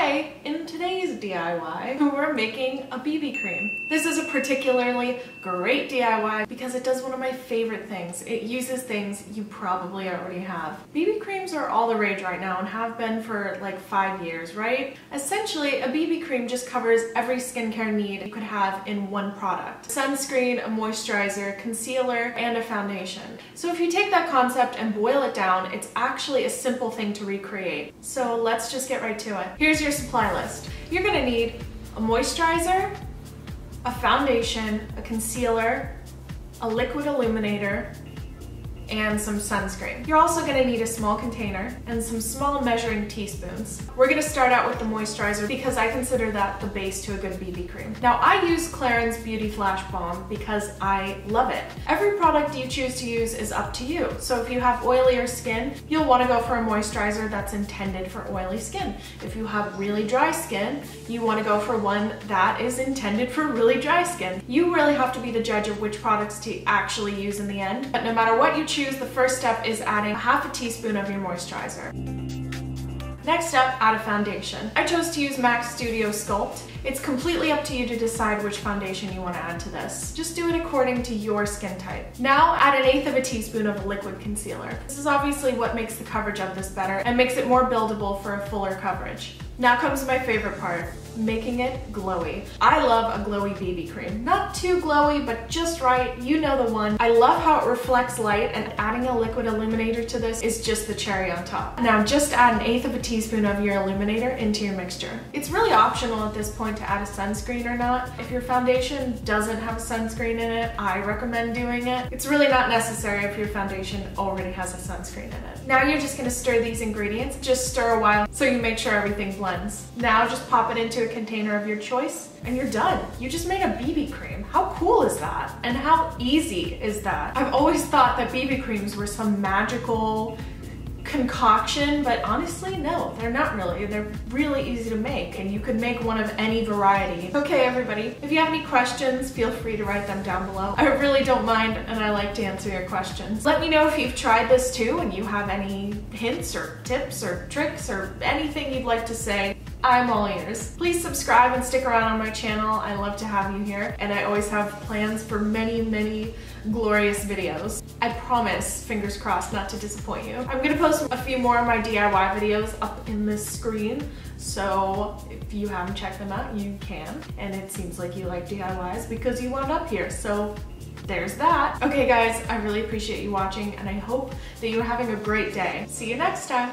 today, in today's DIY, we're making a BB cream. This is a particularly great DIY because it does one of my favorite things. It uses things you probably already have. BB creams are all the rage right now and have been for like 5 years, right? Essentially, a BB cream just covers every skincare need you could have in one product. Sunscreen, a moisturizer, concealer, and a foundation. So if you take that concept and boil it down, it's actually a simple thing to recreate. So let's just get right to it. Here's your supply list. You're gonna need a moisturizer, a foundation, a concealer, a liquid illuminator, and some sunscreen. You're also gonna need a small container and some small measuring teaspoons. We're gonna start out with the moisturizer because I consider that the base to a good BB cream. Now I use Clarins Beauty Flash Balm because I love it. Every product you choose to use is up to you. So if you have oilier skin, you'll wanna go for a moisturizer that's intended for oily skin. If you have really dry skin, you wanna go for one that is intended for really dry skin. You really have to be the judge of which products to actually use in the end. But no matter what you choose, the first step is adding half a teaspoon of your moisturizer. Next up, add a foundation. I chose to use MAC Studio Sculpt. It's completely up to you to decide which foundation you want to add to this. Just do it according to your skin type. Now add 1/8 of a teaspoon of liquid concealer. This is obviously what makes the coverage of this better and makes it more buildable for a fuller coverage. Now comes my favorite part, making it glowy. I love a glowy BB cream. Not too glowy, but just right, you know the one. I love how it reflects light, and adding a liquid illuminator to this is just the cherry on top. Now just add 1/8 of a teaspoon of your illuminator into your mixture. It's really optional at this point to add a sunscreen or not. If your foundation doesn't have a sunscreen in it, I recommend doing it. It's really not necessary if your foundation already has a sunscreen in it. Now you're just gonna stir these ingredients. Just stir a while so you make sure everything blends. Now just pop it into a container of your choice and you're done. You just made a BB cream. How cool is that? And how easy is that? I've always thought that BB creams were some magical concoction, but honestly, no, they're not really. They're really easy to make, and you could make one of any variety. Okay, everybody, if you have any questions, feel free to write them down below. I really don't mind, and I like to answer your questions. Let me know if you've tried this too, and you have any hints or tips or tricks or anything you'd like to say. I'm all ears. Please subscribe and stick around on my channel. I love to have you here, and I always have plans for many, many glorious videos. I promise, fingers crossed, not to disappoint you. I'm gonna post a few more of my DIY videos up in this screen, so if you haven't checked them out, you can. And it seems like you like DIYs because you wound up here, so there's that. Okay guys, I really appreciate you watching, and I hope that you're having a great day. See you next time.